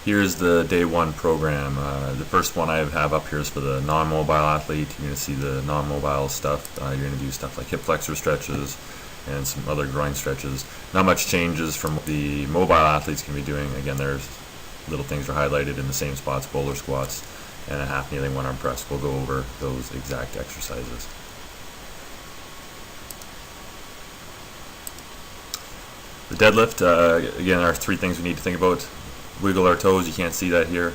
Here's the day one program. The first one I have up here is for the non-mobile athlete. You're going to see the non-mobile stuff. You're going to do stuff like hip flexor stretches and some other groin stretches. Not much changes from what the mobile athletes can be doing. Again, there's little things are highlighted in the same spots: boulder squats and a half kneeling one arm press. We'll go over those exact exercises. The deadlift, again, there are three things we need to think about. Wiggle our toes, you can't see that here.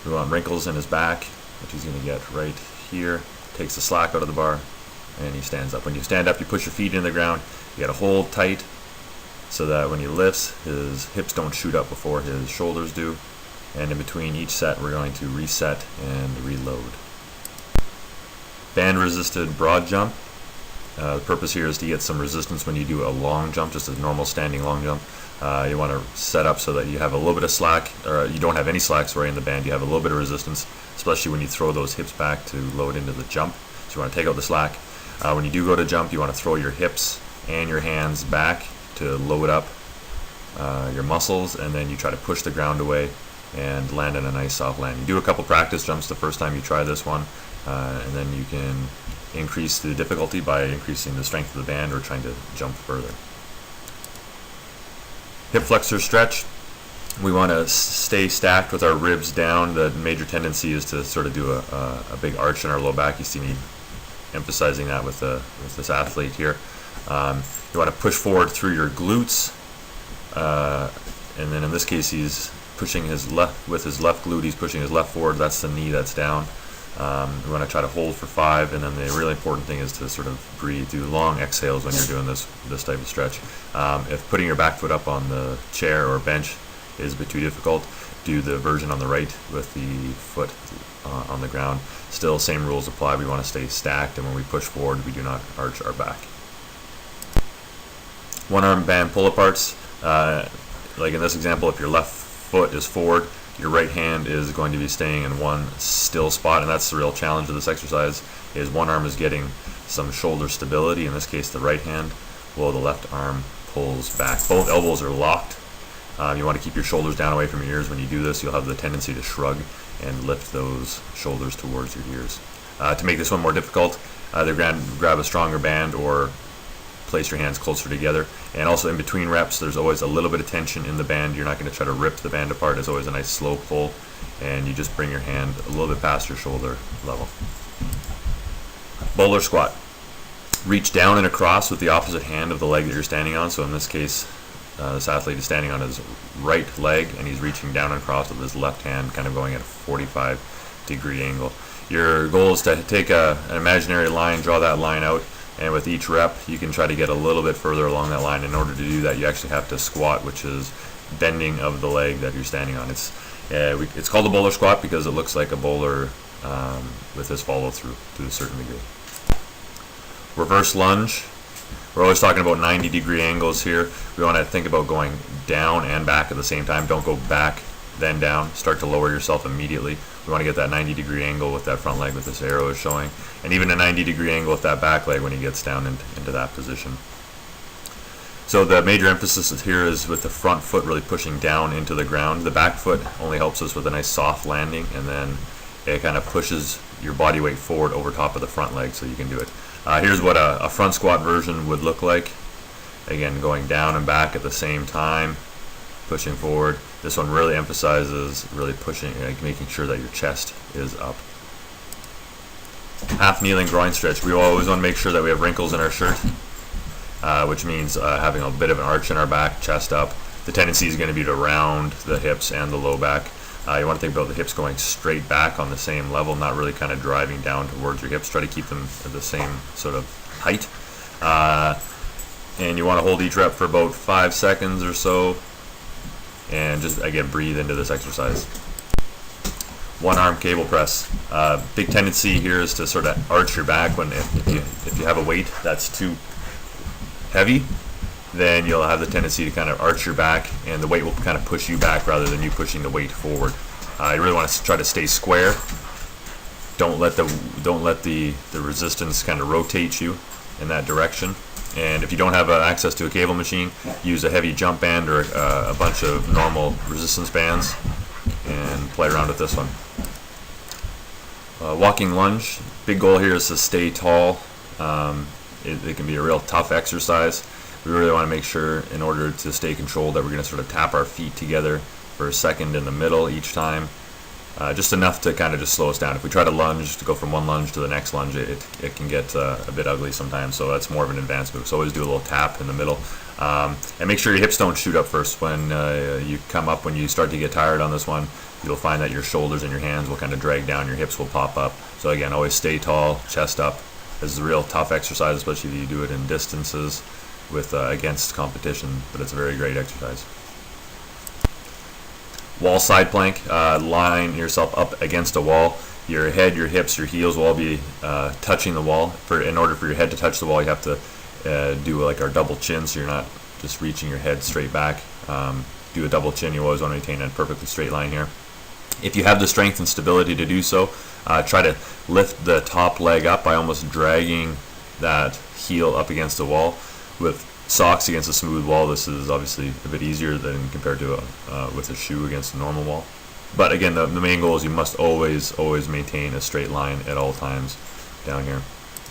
We want wrinkles in his back, which he's going to get right here. Takes the slack out of the bar, and he stands up. When you stand up, you push your feet into the ground. You got to hold tight so that when he lifts, his hips don't shoot up before his shoulders do. And in between each set, we're going to reset and reload. Band resisted broad jump. The purpose here is to get some resistance when you do a long jump, just a normal standing long jump. You want to set up so that you have a little bit of slack, or you don't have any slack, sorry, in the band. You have a little bit of resistance, especially when you throw those hips back to load into the jump. So you want to take out the slack. When you do go to jump, you want to throw your hips and your hands back to load up your muscles, and then you try to push the ground away and land in a nice soft landing. Do a couple practice jumps the first time you try this one, and then you can increase the difficulty by increasing the strength of the band or trying to jump further. Hip flexor stretch. We want to stay stacked with our ribs down. The major tendency is to sort of do a big arch in our low back. You see me emphasizing that with this athlete here. You want to push forward through your glutes, and then in this case he's pushing his left with his left glute. He's pushing his left forward. That's the knee that's down. We want to try to hold for 5, and then the really important thing is to sort of breathe, do long exhales when you're doing this type of stretch. If putting your back foot up on the chair or bench is a bit too difficult, do the version on the right with the foot on the ground. Still, same rules apply. We want to stay stacked, and when we push forward, we do not arch our back. One arm band pull aparts. Like in this example, if your left foot is forward, your right hand is going to be staying in one still spot, and that's the real challenge of this exercise, is one arm is getting some shoulder stability, in this case the right hand, while the left arm pulls back. Both elbows are locked. You want to keep your shoulders down away from your ears. When you do this, you'll have the tendency to shrug and lift those shoulders towards your ears. To make this one more difficult, either grab a stronger band or place your hands closer together. And also in between reps, there's always a little bit of tension in the band. You're not going to try to rip the band apart. There's always a nice slow pull, and you just bring your hand a little bit past your shoulder level. Bowler squat. Reach down and across with the opposite hand of the leg that you're standing on. So in this case, this athlete is standing on his right leg, and he's reaching down and across with his left hand, kind of going at a 45-degree angle. Your goal is to take an imaginary line, draw that line out, and with each rep, you can try to get a little bit further along that line. In order to do that, you actually have to squat, which is bending of the leg that you're standing on. It's called a bowler squat because it looks like a bowler with this follow through to a certain degree. Reverse lunge. We're always talking about 90-degree angles here. We want to think about going down and back at the same time. Don't go back, then down. Start to lower yourself immediately. We want to get that 90-degree angle with that front leg with this arrow is showing, and even a 90-degree angle with that back leg when he gets down into that position. So the major emphasis here is with the front foot really pushing down into the ground. The back foot only helps us with a nice soft landing, and then it kind of pushes your body weight forward over top of the front leg so you can do it. Here's what a front squat version would look like. Again, going down and back at the same time, pushing forward. This one really emphasizes really pushing, making sure that your chest is up. Half kneeling groin stretch. We always want to make sure that we have wrinkles in our shirt, which means having a bit of an arch in our back, chest up. The tendency is going to be to round the hips and the low back. You want to think about the hips going straight back on the same level, not really kind of driving down towards your hips. Try to keep them at the same sort of height. And you want to hold each rep for about 5 seconds or so. And just, again, breathe into this exercise. One arm cable press. Big tendency here is to sort of arch your back when if you have a weight that's too heavy, then you'll have the tendency to kind of arch your back, and the weight will kind of push you back rather than you pushing the weight forward. You really want to try to stay square. Don't let the resistance kind of rotate you in that direction. And if you don't have access to a cable machine, use a heavy jump band or a bunch of normal resistance bands and play around with this one. Walking lunge, big goal here is to stay tall. It can be a real tough exercise. We really want to make sure, in order to stay controlled, that we're going to sort of tap our feet together for a second in the middle each time. Just enough to kind of just slow us down. If we try to lunge, to go from one lunge to the next lunge, it can get a bit ugly sometimes, so that's more of an advanced move. So always do a little tap in the middle. And make sure your hips don't shoot up first. When you come up, when you start to get tired on this one, you'll find that your shoulders and your hands will kind of drag down, your hips will pop up. So again, always stay tall, chest up. This is a real tough exercise, especially if you do it in distances with against competition, but it's a very great exercise. Wall side plank, line yourself up against a wall. Your head, your hips, your heels will all be touching the wall. In order for your head to touch the wall, you have to do like our double chin, so you're not just reaching your head straight back. Do a double chin. You always want to maintain a perfectly straight line here. If you have the strength and stability to do so, try to lift the top leg up by almost dragging that heel up against the wall. With socks against a smooth wall, this is obviously a bit easier than compared to with a shoe against a normal wall. But again, the main goal is you must always maintain a straight line at all times down here.